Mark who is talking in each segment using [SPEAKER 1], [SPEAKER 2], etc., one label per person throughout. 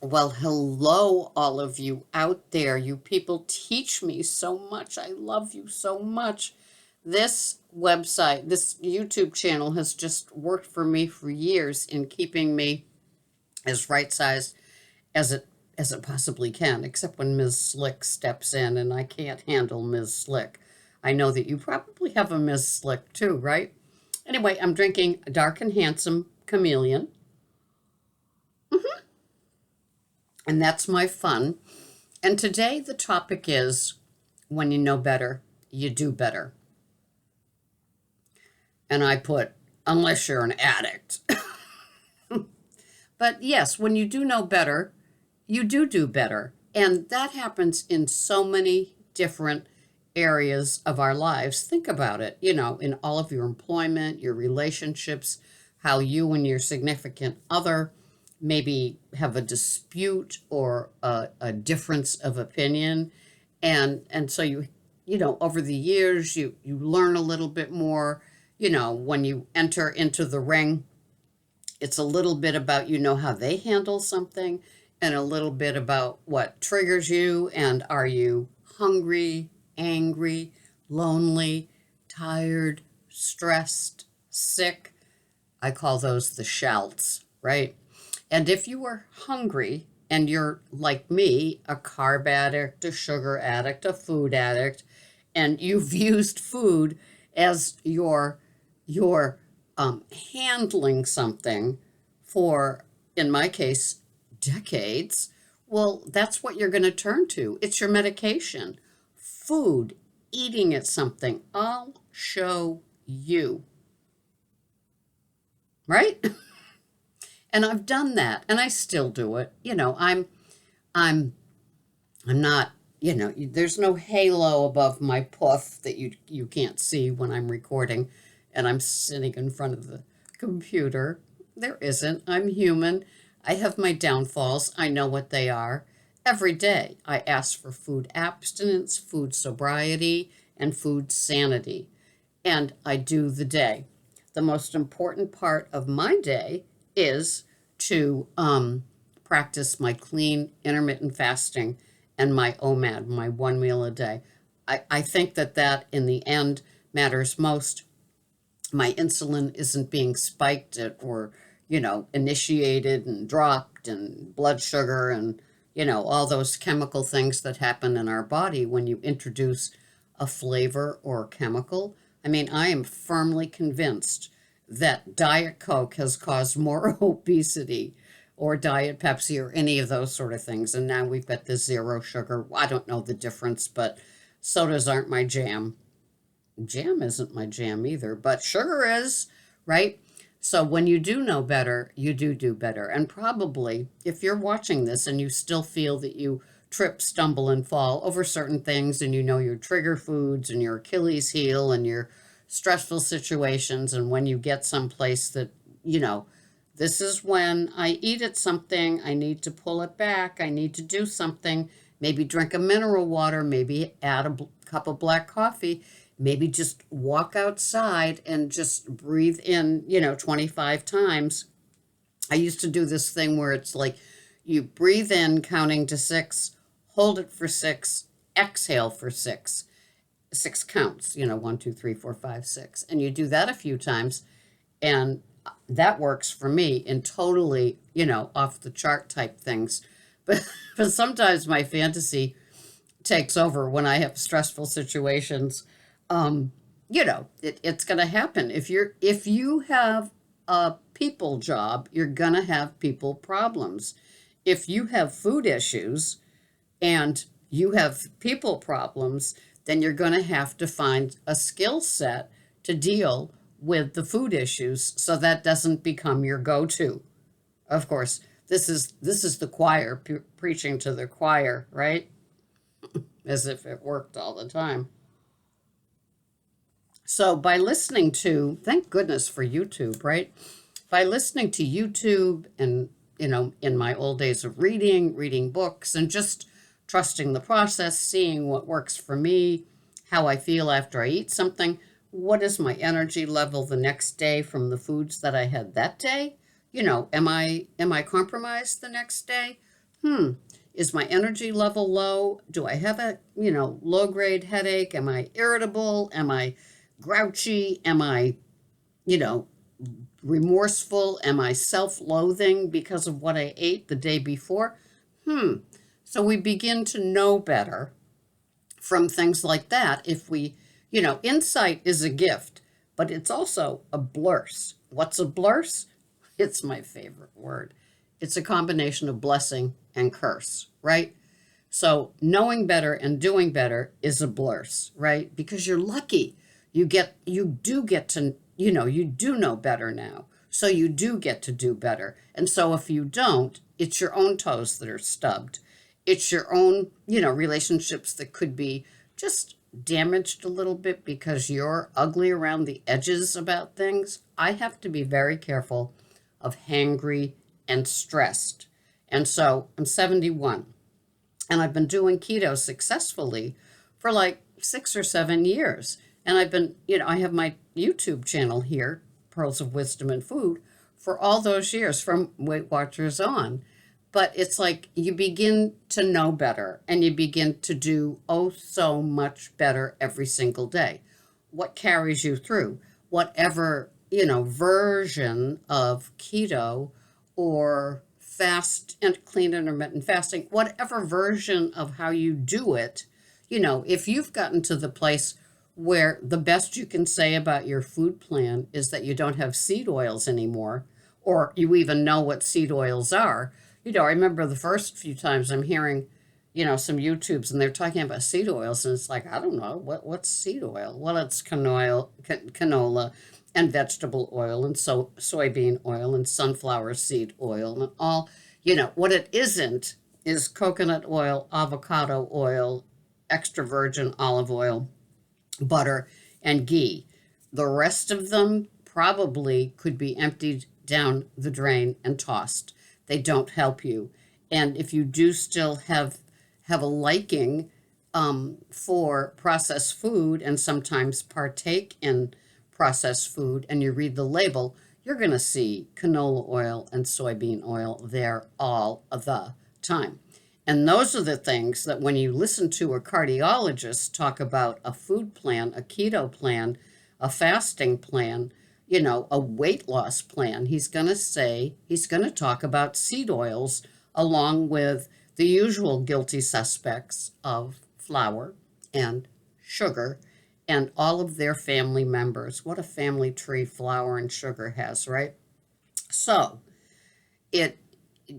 [SPEAKER 1] Well, hello, all of you out there. You people teach me so much. I love you so much. This website, this YouTube channel has just worked for me for years in keeping me as right sized as it possibly can, except when Ms. Slick steps in and I can't handle Ms. Slick. I know that you probably have a Ms. Slick too, right? Anyway, I'm drinking a Dark and Handsome Chameleon, and that's my fun. And today the topic is when you know better, you do better. And I put, unless you're an addict. But yes, when you do know better, you do better. And that happens in so many different areas of our lives. Think about it, in all of your employment, your relationships, how you and your significant other maybe have a dispute or a difference of opinion. And so over the years, you learn a little bit more, when you enter into the ring, it's a little bit about how they handle something and a little bit about what triggers you, and are you hungry, angry, lonely, tired, stressed, sick. I call those the shouts, right? And if you are hungry and you're like me, a carb addict, a sugar addict, a food addict, and you've used food as your handling something for, in my case, decades, well, that's what you're going to turn to. It's your medication. Food, eating at something. I'll show you, right? And I've done that, and I still do it. I'm not. There's no halo above my puff that you can't see when I'm recording, and I'm sitting in front of the computer. There isn't. I'm human. I have my downfalls. I know what they are. Every day, I ask for food abstinence, food sobriety, and food sanity, and I do the day. The most important part of my day is to practice my clean intermittent fasting and my OMAD, my one meal a day. I think that in the end matters most. My insulin isn't being spiked or, initiated and dropped, and blood sugar and, all those chemical things that happen in our body when you introduce a flavor or chemical. I mean, I am firmly convinced that Diet Coke has caused more obesity or Diet Pepsi or any of those sort of things. And now we've got this zero sugar. I don't know the difference, but sodas aren't my jam. Jam isn't my jam either, but sugar is, right? So when you do know better, you do better. And probably if you're watching this and you still feel that you trip, stumble, and fall over certain things, and your trigger foods and your Achilles heel and your stressful situations, and when you get someplace that, this is when I eat at something, I need to pull it back, I need to do something, maybe drink a mineral water, maybe add a cup of black coffee, maybe just walk outside and just breathe in, 25 times. I used to do this thing where it's like you breathe in counting to 6, hold it for 6, exhale for 6. 6 counts, 1, 2, 3, 4, 5, 6. And you do that a few times, and that works for me in totally, off the chart type things. But sometimes my fantasy takes over when I have stressful situations. It's going to happen. If you have a people job, you're going to have people problems. If you have food issues and you have people problems, then you're going to have to find a skill set to deal with the food issues so that doesn't become your go-to. Of course, this is the choir preaching to the choir, right? As if it worked all the time. So by listening to, thank goodness for YouTube, right? By listening to YouTube and, in my old days of reading books and just trusting the process, seeing what works for me, how I feel after I eat something, what is my energy level the next day from the foods that I had that day? Am I compromised the next day? Is my energy level low? Do I have a, low grade headache? Am I irritable? Am I grouchy? Am I, you know, remorseful? Am I self loathing because of what I ate the day before? So we begin to know better from things like that. If we, insight is a gift, but it's also a blurse. What's a blurse? It's my favorite word. It's a combination of blessing and curse, right? So knowing better and doing better is a blurse, right? Because you're lucky. You do get to, you do know better now. So you do get to do better. And so if you don't, it's your own toes that are stubbed. It's your own, relationships that could be just damaged a little bit because you're ugly around the edges about things. I have to be very careful of hangry and stressed. And so I'm 71 and I've been doing keto successfully for like 6 or 7 years. And I've been, I have my YouTube channel here, Pearls of Wisdom and Food, for all those years from Weight Watchers on. But it's like you begin to know better and you begin to do oh so much better every single day. What carries you through? Whatever, version of keto or fast and clean intermittent fasting, whatever version of how you do it, if you've gotten to the place where the best you can say about your food plan is that you don't have seed oils anymore, or you even know what seed oils are. I remember the first few times I'm hearing, some YouTubes and they're talking about seed oils, and it's like, I don't know, what's seed oil? Well, it's canola and vegetable oil and soybean oil and sunflower seed oil and all. What it isn't is coconut oil, avocado oil, extra virgin olive oil, butter, and ghee. The rest of them probably could be emptied down the drain and tossed. They don't help you. And if you do still have a liking for processed food and sometimes partake in processed food and you read the label, you're going to see canola oil and soybean oil there all the time. And those are the things that when you listen to a cardiologist talk about a food plan, a keto plan, a fasting plan, a weight loss plan, he's going to talk about seed oils along with the usual guilty suspects of flour and sugar and all of their family members. What a family tree flour and sugar has, right? So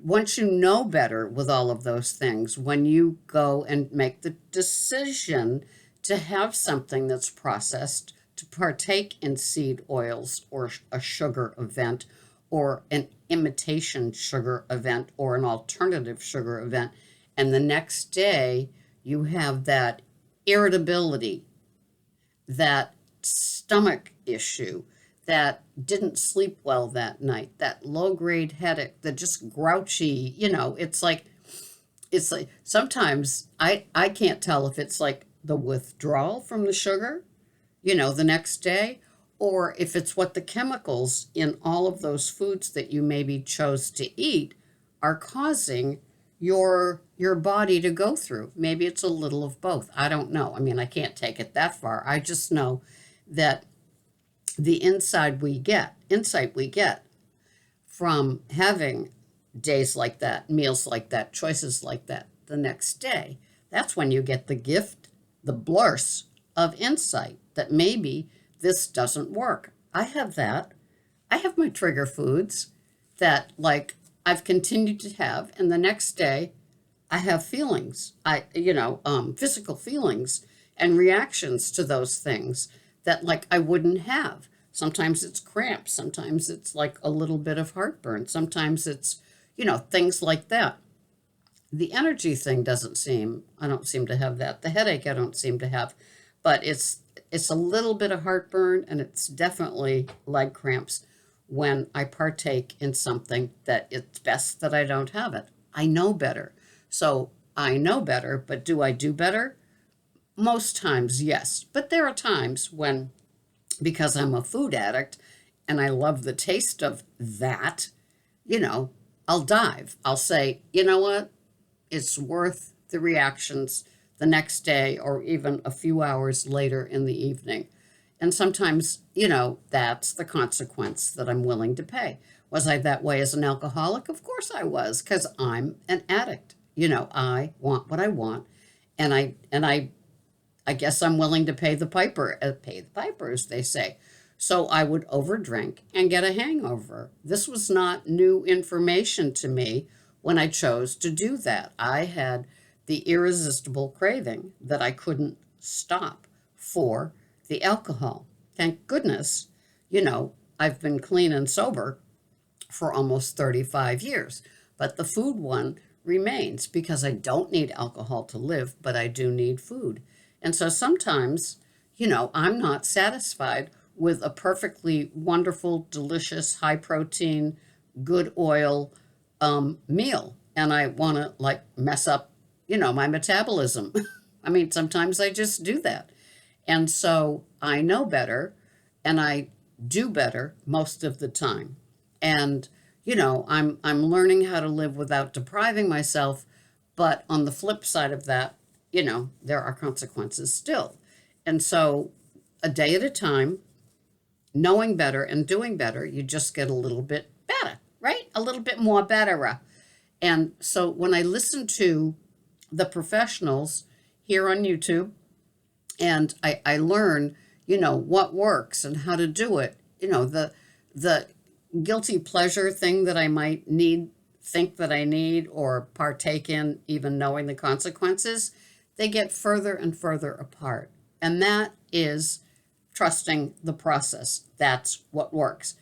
[SPEAKER 1] once you know better with all of those things, when you go and make the decision to have something that's processed, to partake in seed oils or a sugar event or an imitation sugar event or an alternative sugar event, and the next day you have that irritability, that stomach issue, that didn't sleep well that night, that low grade headache, that just grouchy, it's like sometimes I can't tell if it's like the withdrawal from the sugar, the next day, or if it's what the chemicals in all of those foods that you maybe chose to eat are causing your body to go through. Maybe it's a little of both. I don't know. I mean, I can't take it that far. I just know that the insight we get from having days like that, meals like that, choices like that the next day, that's when you get the gift, the blurse of insight that maybe this doesn't work. I have that. I have my trigger foods that like I've continued to have, and the next day I have feelings, physical feelings and reactions to those things that like I wouldn't have. Sometimes it's cramps, sometimes it's like a little bit of heartburn, sometimes it's, things like that. The energy thing I don't seem to have that. The headache I don't seem to have, but it's a little bit of heartburn and it's definitely leg cramps when I partake in something that it's best that I don't have it. I know better. So I know better, but do I do better? Most times, yes. But there are times when, because I'm a food addict and I love the taste of that, I'll dive. I'll say, you know what? It's worth the reactions the next day or even a few hours later in the evening. And sometimes, that's the consequence that I'm willing to pay. Was I that way as an alcoholic? Of course I was, because I'm an addict. I want what I want, and I guess I'm willing to pay the piper, as they say. So I would overdrink and get a hangover. This was not new information to me when I chose to do that. I had the irresistible craving that I couldn't stop for the alcohol. Thank goodness, I've been clean and sober for almost 35 years. But the food one remains because I don't need alcohol to live, but I do need food. And so sometimes, I'm not satisfied with a perfectly wonderful, delicious, high protein, good oil meal. And I want to like mess up, my metabolism. I mean, sometimes I just do that. And so I know better and I do better most of the time. And I'm learning how to live without depriving myself, but on the flip side of that, there are consequences still. And so a day at a time, knowing better and doing better, you just get a little bit better, right? A little bit more better. And so when I listen to the professionals here on YouTube, and I learn, what works and how to do it. The guilty pleasure thing that I might think that I need, or partake in, even knowing the consequences, they get further and further apart. And that is trusting the process. That's what works.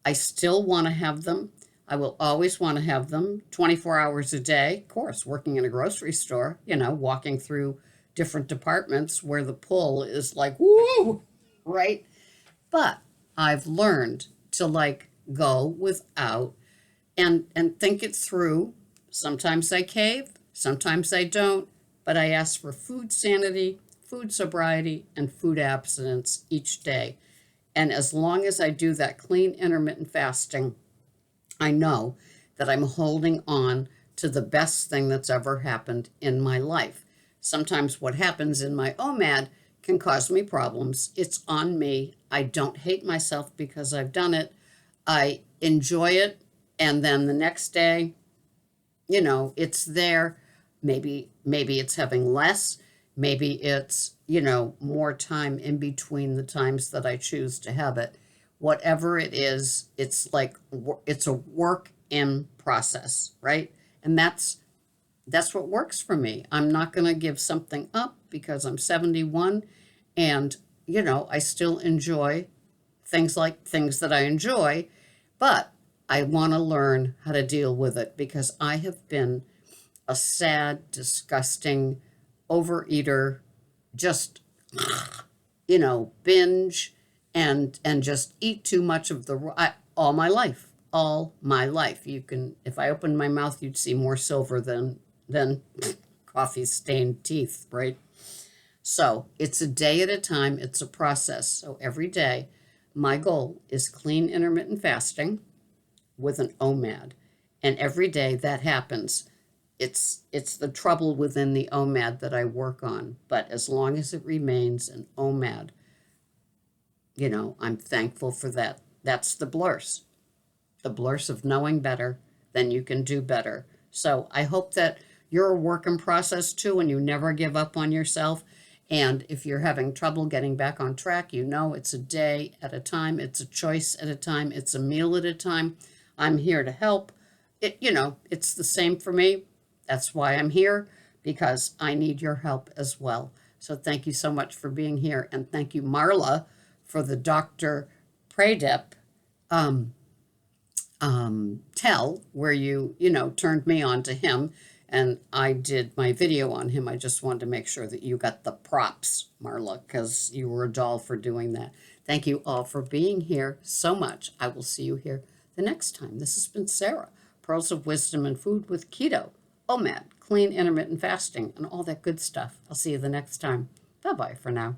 [SPEAKER 1] I still want to have them. I will always want to have them 24 hours a day. Of course, working in a grocery store, walking through different departments where the pull is like, woo, right? But I've learned to like go without and think it through. Sometimes I cave, sometimes I don't, but I ask for food sanity, food sobriety, and food abstinence each day. And as long as I do that clean intermittent fasting, I know that I'm holding on to the best thing that's ever happened in my life. Sometimes what happens in my OMAD can cause me problems. It's on me. I don't hate myself because I've done it. I enjoy it. And then the next day, it's there. Maybe it's having less. Maybe it's, more time in between the times that I choose to have it. Whatever it is, it's like, it's a work in process, right? And that's what works for me. I'm not going to give something up because I'm 71 and, I still enjoy things that I enjoy, but I want to learn how to deal with it because I have been a sad, disgusting overeater, just, binge and just eat too much of all my life. All my life. If I opened my mouth, you'd see more silver than coffee stained teeth, right? So it's a day at a time. It's a process. So every day, my goal is clean intermittent fasting with an OMAD. And every day that happens, it's the trouble within the OMAD that I work on. But as long as it remains an OMAD, I'm thankful for that. That's the blurs of knowing better, then you can do better. So I hope that you're a work in process too, and you never give up on yourself. And if you're having trouble getting back on track, it's a day at a time, it's a choice at a time, it's a meal at a time. I'm here to help. It's the same for me. That's why I'm here, because I need your help as well. So thank you so much for being here. And thank you, Marla, for the Dr. Pradip tell where you turned me on to him. And I did my video on him. I just wanted to make sure that you got the props, Marla, because you were a doll for doing that. Thank you all for being here so much. I will see you here the next time. This has been Sarah, Pearls of Wisdom and Food with Keto, OMAD, clean intermittent fasting, and all that good stuff. I'll see you the next time. Bye-bye for now.